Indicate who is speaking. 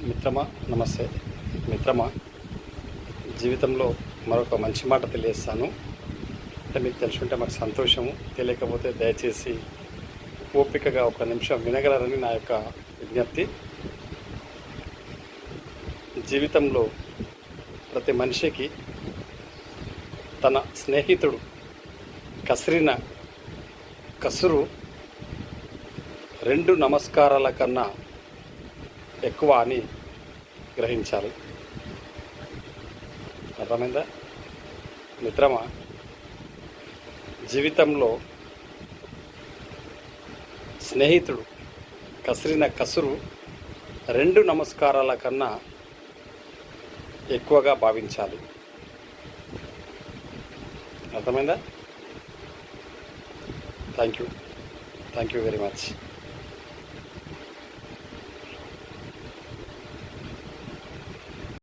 Speaker 1: మిత్రమా నమస్తే. మిత్రమా, జీవితంలో మరొక మంచి మాట తెలియజేస్తాను. అంటే మీకు తెలుసుంటే మాకు సంతోషము, తెలియకపోతే దయచేసి ఓపికగా ఒక నిమిషం వినగలరని నా యొక్క విజ్ఞప్తి. జీవితంలో ప్రతి మనిషికి తన స్నేహితుడు కసిరిన కసురు 2 నమస్కారాల కన్నా ఎక్కువ అని గ్రహించాలి. అర్థమైందా మిత్రమా? జీవితంలో స్నేహితుడు కసిరిన కసురు 2 నమస్కారాల కన్నా ఎక్కువగా భావించాలి. అర్థమైందా? Thank you very much.